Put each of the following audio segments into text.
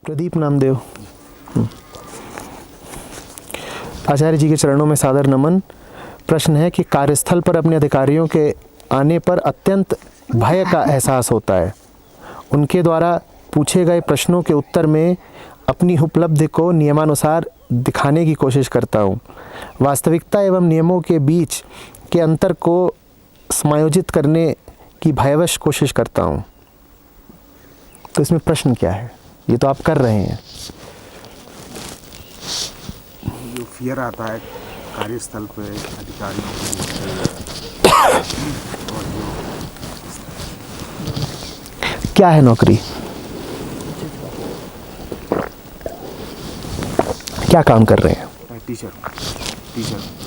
प्रदीप नामदेव। आचार्य जी के चरणों में सादर नमन। प्रश्न है कि कार्यस्थल पर अपने अधिकारियों के आने पर अत्यंत भय का एहसास होता है। उनके द्वारा पूछे गए प्रश्नों के उत्तर में अपनी उपलब्धि को नियमानुसार दिखाने की कोशिश करता हूँ। वास्तविकता एवं नियमों के बीच के अंतर को समायोजित करने की भयवश कोशिश करता हूँ। तो इसमें प्रश्न क्या है? ये तो आप कर रहे हैं। जो फियर आता है कार्यस्थल पे अधिकारियों और क्या है नौकरी? क्या काम कर रहे हैं?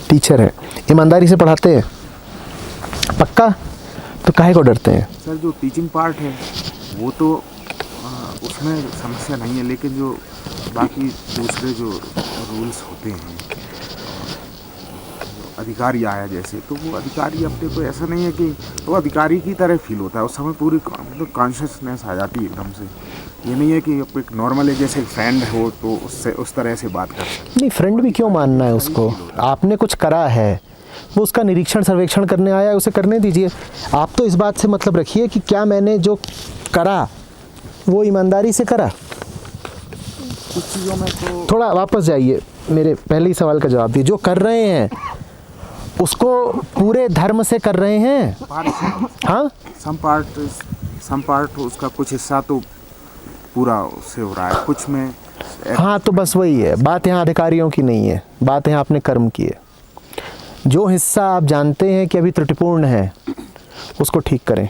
टीचर हैं। ईमानदारी से पढ़ाते हैं? पक्का? तो काहे को डरते हैं? सर जो टीचिंग पार्ट है वो तो उसमें समस्या नहीं है, लेकिन जो बाकी दूसरे जो रूल्स होते हैं, अधिकारी आया जैसे, तो वो अधिकारी अपने को ऐसा नहीं है कि वो अधिकारी की तरह फील होता है। उस समय पूरी मतलब कॉन्शियसनेस आ जाती है एकदम से। ये नहीं है कि एक नॉर्मल है जैसे फ्रेंड हो तो उससे उस तरह से बात कर सकते। नहीं, फ्रेंड भी क्यों मानना है उसको? आपने कुछ करा है, वो उसका निरीक्षण सर्वेक्षण करने आया है, उसे करने दीजिए। आप तो इस बात से मतलब रखिए कि क्या मैंने जो करा वो ईमानदारी से करा। कुछ चीज़ों में तो थोड़ा वापस जाइए, मेरे पहले ही सवाल का जवाब दिए। जो कर रहे हैं उसको पूरे धर्म से कर रहे हैं? हाँ, सम पार्ट उसका कुछ हिस्सा तो पूरा उससे हो रहा है, कुछ में। हाँ, तो बस वही है बात। यहाँ अधिकारियों की नहीं है बात, यहाँ अपने कर्म की है। जो हिस्सा आप जानते हैं कि अभी त्रुटिपूर्ण है उसको ठीक करें।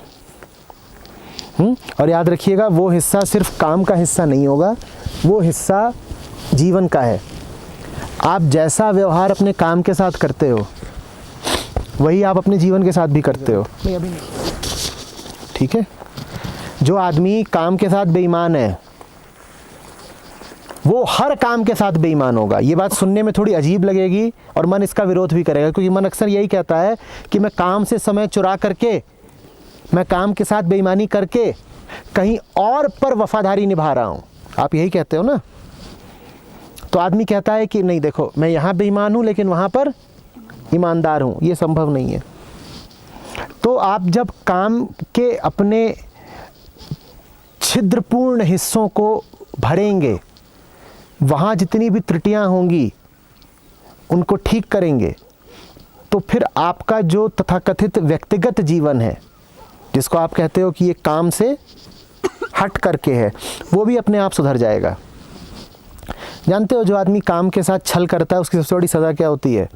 और याद रखिएगा, वो हिस्सा सिर्फ काम का हिस्सा नहीं होगा, वो हिस्सा जीवन का है। आप जैसा व्यवहार अपने काम के साथ करते हो वही आप अपने जीवन के साथ भी करते हो। नहीं, अभी नहीं। ठीक है? जो आदमी काम के साथ बेईमान है वो हर काम के साथ बेईमान होगा। ये बात सुनने में थोड़ी अजीब लगेगी और मन इसका विरोध भी करेगा, क्योंकि मन अक्सर यही कहता है कि मैं काम से समय चुरा करके, मैं काम के साथ बेईमानी करके कहीं और पर वफादारी निभा रहा हूं। आप यही कहते हो ना? तो आदमी कहता है कि नहीं देखो, मैं यहां बेईमान हूं लेकिन वहां पर ईमानदार हूं। ये संभव नहीं है। तो आप जब काम के अपने छिद्रपूर्ण हिस्सों को भरेंगे, वहां जितनी भी त्रुटियां होंगी उनको ठीक करेंगे, तो फिर आपका जो तथाकथित व्यक्तिगत जीवन है, जिसको आप कहते हो कि ये काम से हट करके है, वो भी अपने आप सुधर जाएगा। जानते हो, जो आदमी काम के साथ छल करता है उसकी सबसे बड़ी सज़ा क्या होती है?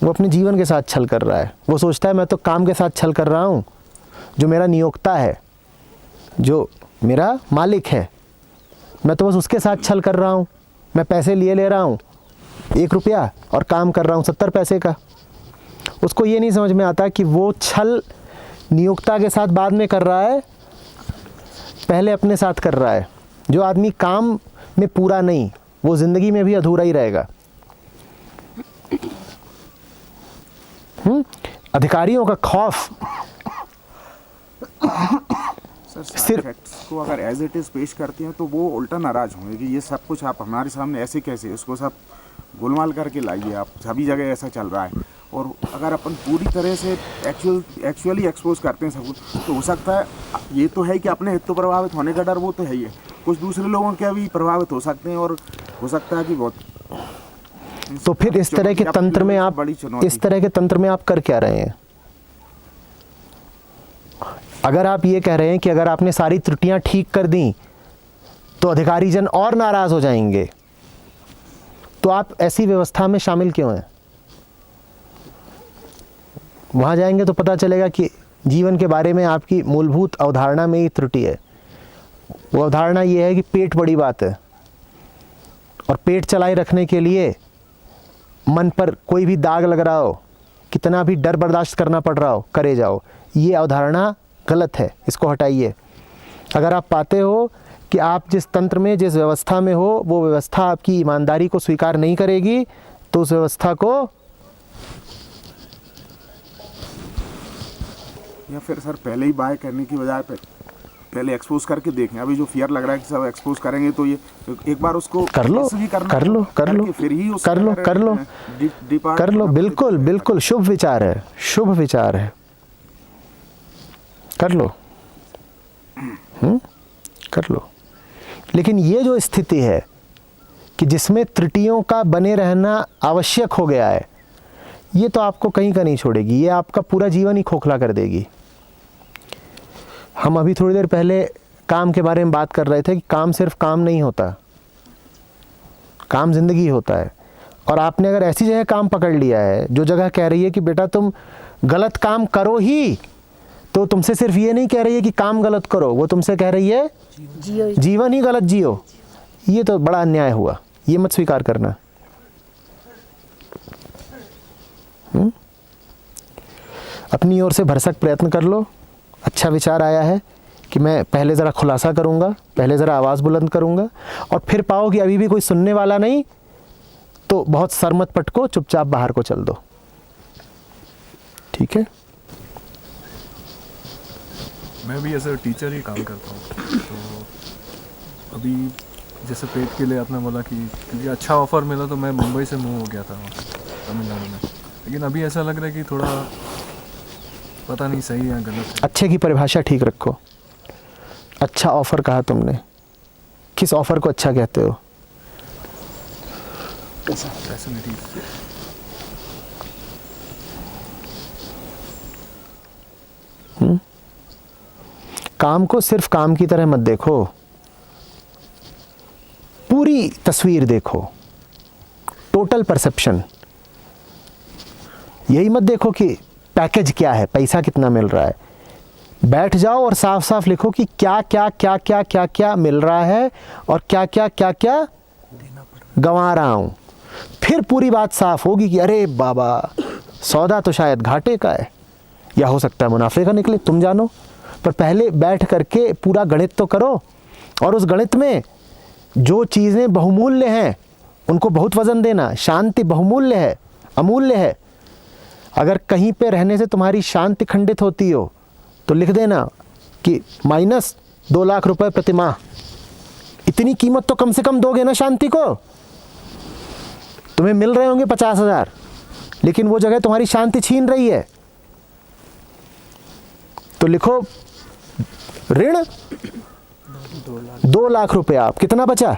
वो अपने जीवन के साथ छल कर रहा है। वो सोचता है मैं तो काम के साथ छल कर रहा हूँ, जो मेरा नियोक्ता है, जो मेरा मालिक है, मैं तो बस उसके साथ छल कर रहा हूँ। मैं पैसे लिए ले रहा हूँ 1 रुपया और काम कर रहा हूँ 70 पैसे का। उसको ये नहीं समझ में आता कि वो छल नियोक्ता के साथ बाद में कर रहा है, पहले अपने साथ कर रहा है। जो आदमी काम में पूरा नहीं, वो ज़िंदगी में भी अधूरा ही रहेगा। अधिकारियों का खौफ सिर्फ को अगर एज इट इज़ पेश करते हैं तो वो उल्टा नाराज़ होंगे कि ये सब कुछ आप हमारे सामने ऐसे कैसे, उसको सब गोलमाल करके लाइए। आप सभी जगह ऐसा चल रहा है। और अगर अपन पूरी तरह से एक्चुअली एक्सपोज करते हैं सब कुछ, तो हो सकता है ये तो है कि अपने हित तो प्रभावित होने का डर वो तो है ही है, कुछ दूसरे लोगों के भी प्रभावित हो सकते हैं और हो सकता है कि बहुत। तो फिर इस तरह के तंत्र में आप कर क्या रहे हैं? अगर आप ये कह रहे हैं कि अगर आपने सारी त्रुटियां ठीक कर दी तो अधिकारी जन और नाराज हो जाएंगे, तो आप ऐसी व्यवस्था में शामिल क्यों हैं? वहां जाएंगे तो पता चलेगा कि जीवन के बारे में आपकी मूलभूत अवधारणा में ही त्रुटि है। वो अवधारणा ये है कि पेट बड़ी बात है, और पेट चलाए रखने के लिए मन पर कोई भी दाग लग रहा हो, कितना भी डर बर्दाश्त करना पड़ रहा हो, करे जाओ। ये अवधारणा गलत है, इसको हटाइए। अगर आप पाते हो कि आप जिस तंत्र में, जिस व्यवस्था में हो, वो व्यवस्था आपकी ईमानदारी को स्वीकार नहीं करेगी, तो उस व्यवस्था को, या फिर सर पहले ही बाय करने की बजाय पहले एक्सपोज करके देखें। अभी जो फियर लग रहा है कि सब एक्सपोज करेंगे तो ये एक बार उसको कर लो, भी करना कर लो, कर लो, करके फिर ही उसको कर लो, कर लो, डिपार्ट कर लो। बिल्कुल बिल्कुल शुभ विचार है, शुभ विचार है, कर लो। कर लो। लेकिन ये जो स्थिति है कि जिसमें त्रुटियों का बने रहना आवश्यक हो गया है, ये तो आपको कहीं का नहीं छोड़ेगी, ये आपका पूरा जीवन ही खोखला कर देगी। हम अभी थोड़ी देर पहले काम के बारे में बात कर रहे थे कि काम सिर्फ काम नहीं होता, काम जिंदगी होता है। और आपने अगर ऐसी जगह काम पकड़ लिया है जो जगह कह रही है कि बेटा तुम गलत काम करो ही, तो तुमसे सिर्फ ये नहीं कह रही है कि काम गलत करो, वो तुमसे कह रही है जीवन ही गलत जियो। ये तो बड़ा अन्याय हुआ, ये मत स्वीकार करना। अपनी ओर से भरसक प्रयत्न कर लो। अच्छा विचार आया है कि मैं पहले ज़रा खुलासा करूंगा, पहले ज़रा आवाज़ बुलंद करूंगा, और फिर पाओ कि अभी भी कोई सुनने वाला नहीं, तो बहुत सर मत पटको, चुपचाप बाहर को चल दो। ठीक है? मैं भी एज अ टीचर ही काम करता हूँ। तो अभी जैसे पेट के लिए आपने बोला कि क्योंकि अच्छा ऑफ़र मिला तो मैं मुंबई से मूव हो गया था तमिलनाडु में। लेकिन अभी ऐसा लग रहा है कि थोड़ा पता नहीं सही है गलत है। अच्छे की परिभाषा ठीक रखो। अच्छा ऑफ़र कहा तुमने, किस ऑफ़र को अच्छा कहते हो? फैसिलिटीज। काम को सिर्फ काम की तरह मत देखो, पूरी तस्वीर देखो, टोटल परसेप्शन। यही मत देखो कि पैकेज क्या है, पैसा कितना मिल रहा है। बैठ जाओ और साफ साफ लिखो कि क्या क्या क्या क्या क्या क्या मिल रहा है और क्या क्या क्या क्या गंवा रहा हूं। फिर पूरी बात साफ होगी कि अरे बाबा, सौदा तो शायद घाटे का है या हो सकता है मुनाफे का निकले, तुम जानो। पर पहले बैठ करके पूरा गणित तो करो, और उस गणित में जो चीज़ें बहुमूल्य हैं उनको बहुत वजन देना। शांति बहुमूल्य है, अमूल्य है। अगर कहीं पे रहने से तुम्हारी शांति खंडित होती हो तो लिख देना कि -2 लाख रुपए प्रति माह। इतनी कीमत तो कम से कम दोगे ना शांति को। तुम्हें मिल रहे होंगे 50,000, लेकिन वो जगह तुम्हारी शांति छीन रही है, तो लिखो ऋण 2 लाख रुपए। आप कितना बचा?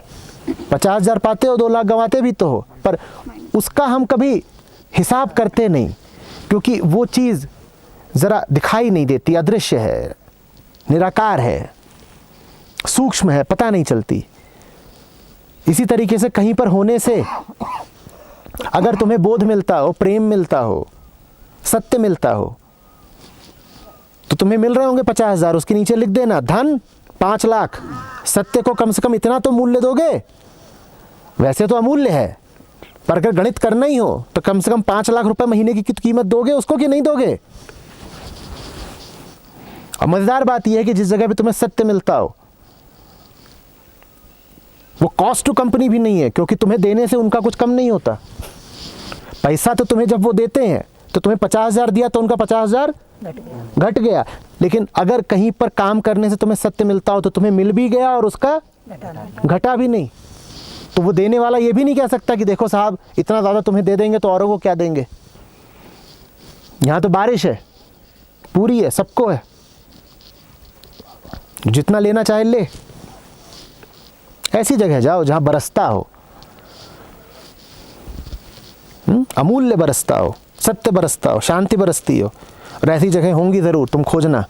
50,000 पाते हो, 2 लाख गंवाते भी तो हो, पर उसका हम कभी हिसाब करते नहीं, क्योंकि वो चीज़ ज़रा दिखाई नहीं देती, अदृश्य है, निराकार है, सूक्ष्म है, पता नहीं चलती। इसी तरीके से कहीं पर होने से अगर तुम्हें बोध मिलता हो, प्रेम मिलता हो, सत्य मिलता हो, तो तुम्हें मिल रहे होंगे 50,000, उसके नीचे लिख देना धन 5 लाख। सत्य को कम से कम इतना तो मूल्य दोगे। वैसे तो अमूल्य है, पर अगर गणित करना ही हो तो कम से कम 5 लाख रुपए महीने की कीमत दोगे उसको कि नहीं दोगे? और मजेदार बात यह है कि जिस जगह पे तुम्हें सत्य मिलता हो वो कॉस्ट टू कंपनी भी नहीं है, क्योंकि तुम्हें देने से उनका कुछ कम नहीं होता। पैसा तो तुम्हें जब वो देते हैं तो तुम्हें 50,000 दिया तो उनका 50,000 घट गया। लेकिन अगर कहीं पर काम करने से तुम्हें सत्य मिलता हो तो तुम्हें मिल भी गया और उसका घटा भी नहीं। तो वो देने वाला ये भी नहीं कह सकता कि देखो साहब इतना ज़्यादा तुम्हें दे देंगे तो औरों को क्या देंगे। यहाँ तो बारिश है, पूरी है, सबको है, जितना लेना चाहे ले। ऐसी जगह जाओ जहाँ बरसता हो, अमूल्य बरसता हो, सत्य बरसता हो, शांति बरसती हो। और ऐसी जगह होंगी ज़रूर, तुम खोजना।